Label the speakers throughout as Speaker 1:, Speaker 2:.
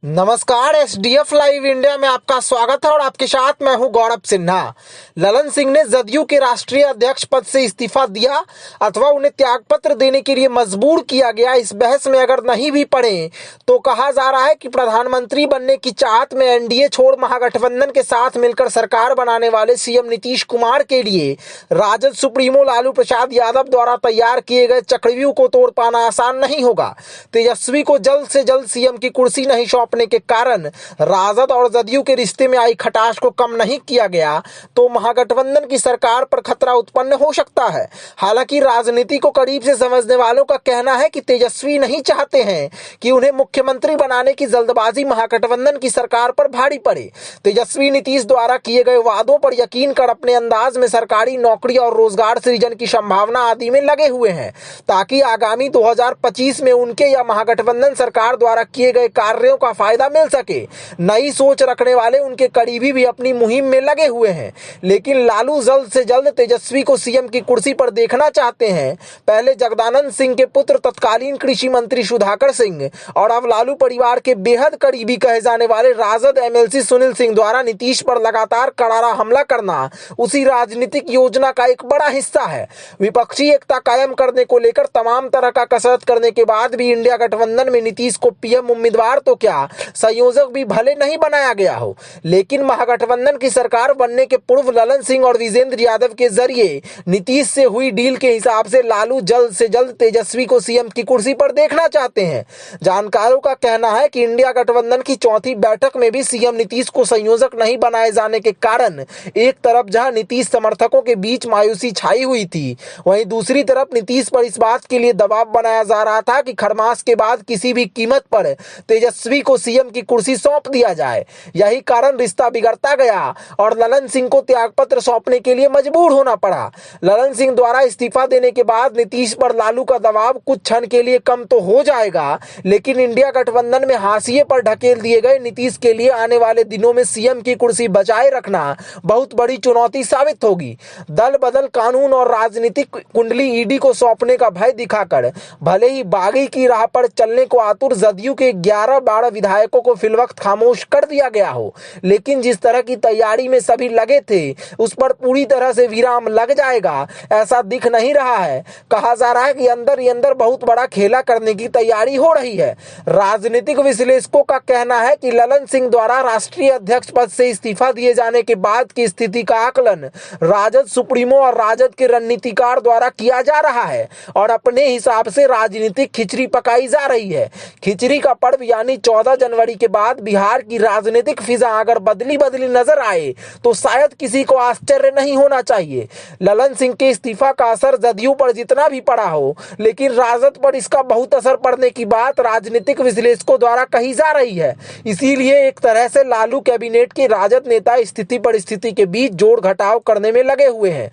Speaker 1: नमस्कार। SDF live India में आपका स्वागत है और आपके साथ मैं हूं गौरव सिन्हा। ललन सिंह ने जदयू के राष्ट्रीय अध्यक्ष पद से इस्तीफा दिया अथवा उन्हें त्यागपत्र देने के लिए मजबूर किया गया, इस बहस में अगर नहीं भी पड़े तो कहा जा रहा है कि प्रधानमंत्री बनने की चाहत में एनडीए छोड़ महागठबंधन के साथ मिलकर सरकार बनाने वाले सीएम नीतीश कुमार के लिए राजद सुप्रीमो लालू प्रसाद यादव द्वारा तैयार किए गए चक्रव्यूह को तोड़ पाना आसान नहीं होगा। तेजस्वी को जल्द से जल्द सीएम की कुर्सी नहीं सौंपने के कारण राजद और जदयू के रिश्ते में आई खटास को कम नहीं किया गया तो महागठबंधन की सरकार पर खतरा उत्पन्न हो सकता है। हालांकि राजनीति को करीब से समझने वालों का कहना है कि तेजस्वी नहीं चाहते हैं कि उन्हें मुख्यमंत्री बनाने की जल्दबाजी महागठबंधन की सरकार पर भारी पड़े। तेजस्वी नीतीश द्वारा किए गए वादों पर यकीन कर अपने अंदाज में सरकारी नौकरी और रोजगार सृजन की संभावना आदि में लगे हुए हैं ताकि आगामी 2025 में उनके या महागठबंधन सरकार द्वारा किए गए कार्यों का फायदा मिल सके। नई सोच रखने वाले उनके करीबी भी अपनी मुहिम में लगे हुए हैं, लेकिन लालू जल्द से जल्द तेजस्वी को सीएम की कुर्सी पर देखना चाहते हैं। पहले जगदानंद सिंह के पुत्र तत्कालीन कृषि मंत्री सुधाकर सिंह और अब लालू परिवार के बेहद करीबी कहे जाने वाले राजद एमएलसी सुनील सिंह द्वारा नीतीश पर लगातार करारा हमला करना उसी राजनीतिक योजना का एक बड़ा हिस्सा है। विपक्षी एकता कायम करने को लेकर तमाम तरह का कसरत करने के बाद भी इंडिया गठबंधन में नीतीश को पीएम उम्मीदवार तो क्या संयोजक भी भले नहीं बनाया गया हो, लेकिन महागठबंधन की सरकार बनने के पूर्व ललन सिंह और विजेंद्र यादव के जरिए नीतीश से हुई डील के हिसाब से लालू जल्द से जल्द तेजस्वी को सीएम की कुर्सी पर देखना चाहते हैं। जानकारों का कहना है कि इंडिया गठबंधन की चौथी बैठक में भी सीएम नीतीश को संयोजक नहीं बनाए जाने के कारण एक तरफ जहां नीतीश समर्थकों के बीच मायूसी छाई हुई थी, वहीं दूसरी तरफ नीतीश पर इस बात के लिए दबाव बनाया जा रहा था कि खरमास के बाद किसी भी कीमत पर तेजस्वी को सीएम की कुर्सी सौंप दिया जाए। यही कारण रिश्ता बिगड़ता गया और ललन सिंह को त्यागपत्र सौंपने के लिए मजबूर होना पड़ा। ललन सिंह द्वारा इस्तीफा देने के बाद नीतीश पर लालू का दबाव कुछ क्षण के लिए कम तो हो जाएगा, लेकिन इंडिया गठबंधन में हाशिए पर ढकेल दिए गए नीतीश के लिए आने वाले दिनों में सीएम की कुर्सी बचाए रखना बहुत बड़ी चुनौती साबित होगी। दल बदल कानून और राजनीतिक कुंडली ईडी को सौंपने का भय दिखाकर भले ही बागी की राह पर चलने को आतुर जदयू के 11-12 विधायकों को फिलवक्त खामोश कर दिया गया हो, लेकिन जिस तरह की तैयारी में सभी लगे थे उस पर पूरी तरह से विराम लग जाएगा ऐसा दिख नहीं रहा है। कहा जा रहा है कि अंदर ही अंदर बहुत बड़ा खेला करने की तैयारी हो रही है। राजनीतिक विश्लेषकों का कहना है कि ललन सिंह द्वारा राष्ट्रीय अध्यक्ष पद से इस्तीफा दिए जाने के बाद की स्थिति का आकलन राजद सुप्रीमो और राजद के रणनीतिकार द्वारा किया जा रहा है और अपने हिसाब से राजनीतिक खिचड़ी पकाई जा रही है। खिचड़ी का पर्व यानी 14 जनवरी के बाद बिहार की राजनीतिक फिजा अगर बदली नजर आए तो शायद किसी को आश्चर्य नहीं होना चाहिए। ललन सिंह के इस्तीफा का असर जदयू पर जितना भी पड़ा हो, लेकिन राजद पर इसका बहुत असर पड़ने की बात राजनीतिक विश्लेषकों द्वारा कही जा रही है। इसीलिए एक तरह से लालू कैबिनेट के राजद नेता स्थिति परिस्थिति के बीच जोड़ घटाव करने में लगे हुए हैं।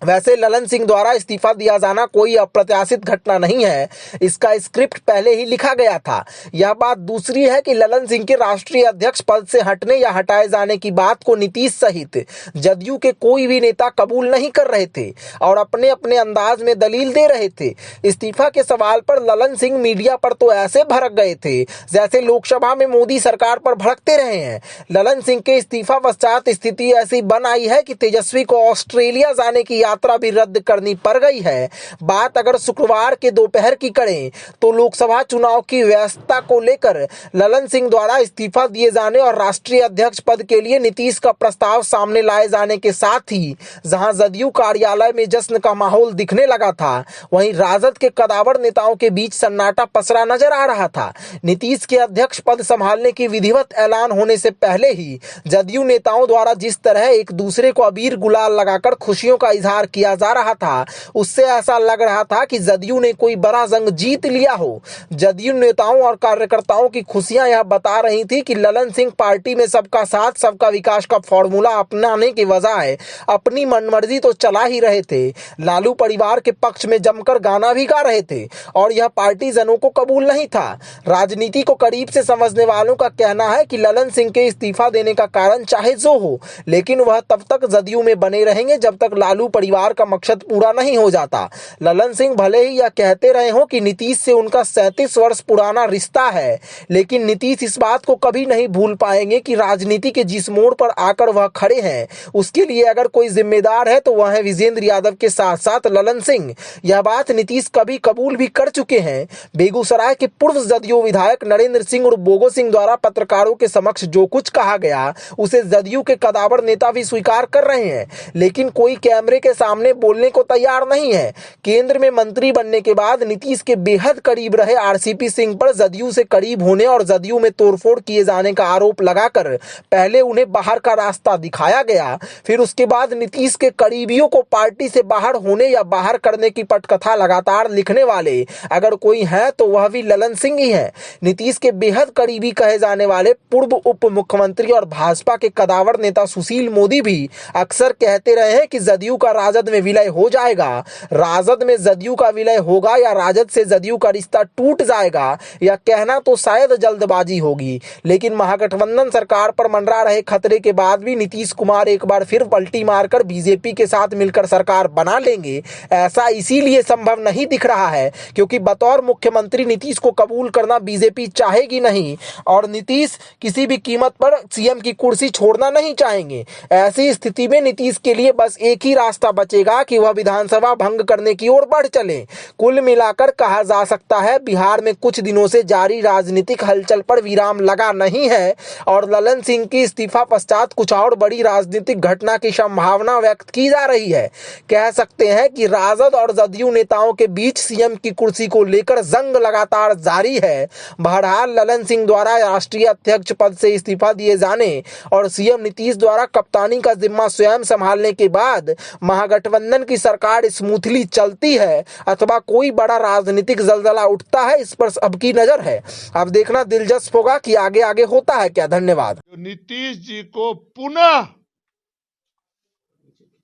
Speaker 1: वैसे ललन सिंह द्वारा इस्तीफा दिया जाना कोई अप्रत्याशित घटना नहीं है, इसका स्क्रिप्ट पहले ही लिखा गया था। यह बात दूसरी है कि ललन सिंह के राष्ट्रीय अध्यक्ष पद से हटने या हटाए जाने की बात को नीतीश सहित जदयू के कोई भी नेता कबूल नहीं कर रहे थे और अपने अपने अंदाज में दलील दे रहे थे। इस्तीफा के सवाल पर ललन सिंह मीडिया पर तो ऐसे भड़क गए थे जैसे लोकसभा में मोदी सरकार पर भड़कते रहे हैं। ललन सिंह के इस्तीफा पश्चात स्थिति ऐसी बन आई है कि तेजस्वी को ऑस्ट्रेलिया जाने की यात्रा भी रद्द करनी पड़ गई है। बात अगर शुक्रवार के दोपहर की करें तो लोकसभा चुनाव की व्यवस्था को लेकर ललन सिंह द्वारा इस्तीफा दिए जाने और राष्ट्रीय अध्यक्ष पद के लिए नीतीश का प्रस्ताव सामने लाए जाने के साथ ही जहां जदयू कार्यालय में जश्न का माहौल दिखने लगा था, वहीं राजद के कदावर नेताओं के बीच सन्नाटा पसरा नजर आ रहा था। नीतीश के अध्यक्ष पद संभालने की विधिवत ऐलान होने से पहले ही जदयू नेताओं द्वारा जिस तरह एक दूसरे को अबीर गुलाल लगाकर खुशियों का इजहार किया जा रहा था, उससे ऐसा लग रहा था कि जदयू ने कोई बड़ा जंग जीत लिया हो। जदयू नेताओं और कार्यकर्ताओं की खुशियां यह बता रही थी कि ललन सिंह पार्टी में सबका साथ सबका विकास का फॉर्मूला अपनाने के बजाय अपनी मनमर्जी तो चला ही रहे थे। लालू परिवार के पक्ष में जमकर गाना भी गा रहे थे और यह पार्टी जनों को कबूल नहीं था। राजनीति को करीब से समझने वालों का कहना है कि ललन सिंह के इस्तीफा देने का कारण चाहे जो हो, लेकिन वह तब तक जदयू में बने रहेंगे जब तक लालू परिवार परिवार का मकसद पूरा नहीं हो जाता। ललन सिंह भले ही यह कहते रहे हों कि नीतीश से उनका 37 वर्ष पुराना रिश्ता है, लेकिन नीतीश इस बात को कभी नहीं भूल पाएंगे कि राजनीति के जिस मोड़ पर आकर वह खड़े हैं, उसके लिए अगर कोई जिम्मेदार है तो वह है विजेंद्र यादव के साथ साथ ललन सिंह। यह बात नीतीश कभी कबूल भी कर चुके हैं। बेगूसराय के पूर्व जदयू विधायक नरेंद्र सिंह और बोगो सिंह द्वारा पत्रकारों के समक्ष जो कुछ कहा गया, उसे जदयू के कदावर नेता भी स्वीकार कर रहे हैं, लेकिन कोई कैमरे के सामने बोलने को तैयार नहीं है। केंद्र में मंत्री बनने के बाद नीतीश के बेहद करीब रहे आरसीपी सिंह पर जदयू से करीब होने और जदयू में तोड़फोड़ किए जाने का आरोप लगाकर पहले उन्हें बाहर का रास्ता दिखाया गया, फिर उसके बाद नीतीश के करीबियों को पार्टी से बाहर होने या बाहर करने की पटकथा लगातार लिखने वाले अगर कोई है तो वह भी ललन सिंह ही है। नीतीश के बेहद करीबी कहे जाने वाले पूर्व उप मुख्यमंत्री और भाजपा के कदावर नेता सुशील मोदी भी अक्सर कहते रहे हैं कि जदयू का राजद में विलय हो जाएगा। राजद में जदयू का विलय होगा या राजद से जदयू का रिश्ता टूट जाएगा, यह कहना तो शायद जल्दबाजी होगी, लेकिन महागठबंधन सरकार पर मंडरा रहे खतरे के बाद भी नीतीश कुमार एक बार फिर पलटी मारकर बीजेपी के साथ मिलकर सरकार बना लेंगे। ऐसा इसीलिए संभव नहीं दिख रहा है क्योंकि बतौर मुख्यमंत्री नीतीश को कबूल करना बीजेपी चाहेगी नहीं और नीतीश किसी भी कीमत पर सीएम की कुर्सी छोड़ना नहीं चाहेंगे। ऐसी स्थिति में नीतीश के लिए बस एक ही रास्ता बचेगा कि वह विधानसभा भंग करने की ओर बढ़ चले। कुल मिलाकर कहा जा सकता है बिहार में कुछ दिनों से जारी राजनीतिक हलचल पर विराम लगा नहीं है और ललन सिंह की इस्तीफा पश्चात कुछ और बड़ी राजनीतिक घटना की संभावना व्यक्त की जा रही है। कह सकते हैं कि राजद और जदयू नेताओं के बीच सीएम की कुर्सी को लेकर जंग लगातार जारी है। बहरहाल ललन सिंह द्वारा राष्ट्रीय अध्यक्ष पद से इस्तीफा दिए जाने और सीएम नीतीश द्वारा कप्तानी का जिम्मा स्वयं संभालने के बाद महागठबंधन की सरकार स्मूथली चलती है अथवा कोई बड़ा राजनीतिक जलजला उठता है, इस पर सबकी नजर है। अब देखना दिलचस्प होगा कि आगे आगे होता है क्या। धन्यवाद।
Speaker 2: नीतीश जी को पुनः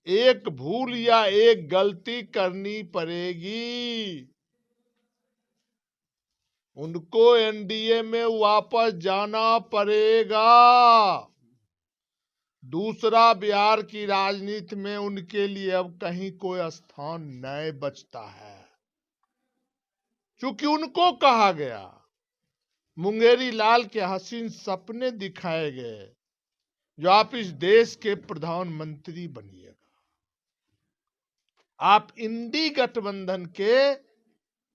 Speaker 2: एक भूल या एक गलती करनी पड़ेगी, उनको एनडीए में वापस जाना पड़ेगा। दूसरा, बिहार की राजनीति में उनके लिए अब कहीं कोई स्थान नहीं बचता है, क्योंकि उनको कहा गया, मुंगेरी लाल के हसीन सपने दिखाए गए जो आप इस देश के प्रधानमंत्री बनिएगा, आप इंडी गठबंधन के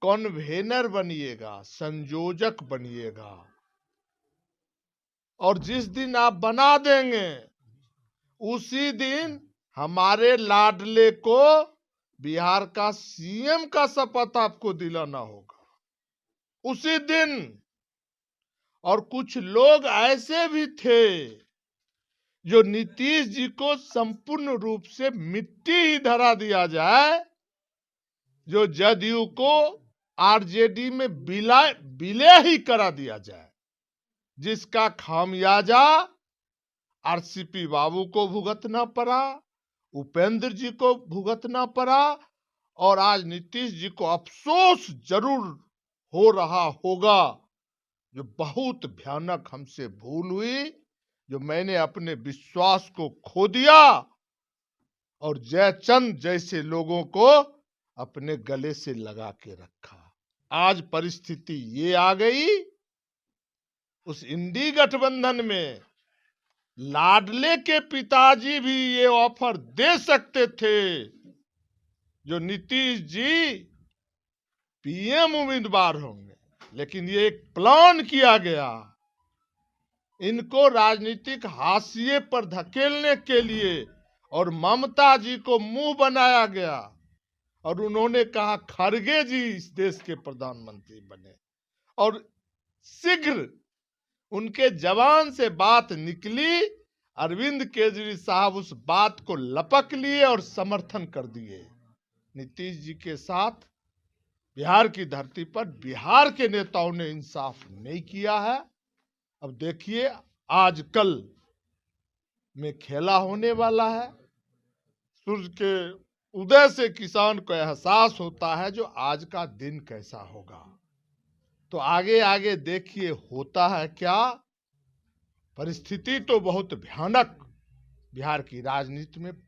Speaker 2: कन्वेनर बनिएगा, संयोजक बनिएगा, और जिस दिन आप बना देंगे उसी दिन हमारे लाडले को बिहार का सीएम का शपथ आपको दिलाना होगा उसी दिन। और कुछ लोग ऐसे भी थे जो नीतीश जी को संपूर्ण रूप से मिट्टी ही धरा दिया जाए, जो जदयू को आरजेडी में विलय ही करा दिया जाए, जिसका खामियाजा आरसीपी बाबू को भुगतना पड़ा, उपेंद्र जी को भुगतना पड़ा, और आज नीतीश जी को अफसोस जरूर हो रहा होगा, जो बहुत भयानक हमसे भूल हुई, जो मैंने अपने विश्वास को खो दिया और जयचंद जैसे लोगों को अपने गले से लगा के रखा। आज परिस्थिति ये आ गई, उस इंडी गठबंधन में लाडले के पिताजी भी ये ऑफर दे सकते थे, जो नीतीश जी पीएम उम्मीदवार होंगे, लेकिन ये एक प्लान किया गया, इनको राजनीतिक हाशिए पर धकेलने के लिए, और ममता जी को मुंह बनाया गया और उन्होंने कहा खड़गे जी इस देश के प्रधानमंत्री बने, और शीघ्र उनके जवान से बात निकली, अरविंद केजरीवाल साहब उस बात को लपक लिए और समर्थन कर दिए। नीतीश जी के साथ बिहार की धरती पर बिहार के नेताओं ने इंसाफ नहीं किया है। अब देखिए आज कल में खेला होने वाला है। सूर्य के उदय से किसान को एहसास होता है जो आज का दिन कैसा होगा। तो आगे आगे देखिए होता है क्या। परिस्थिति तो बहुत भयानक बिहार की राजनीति में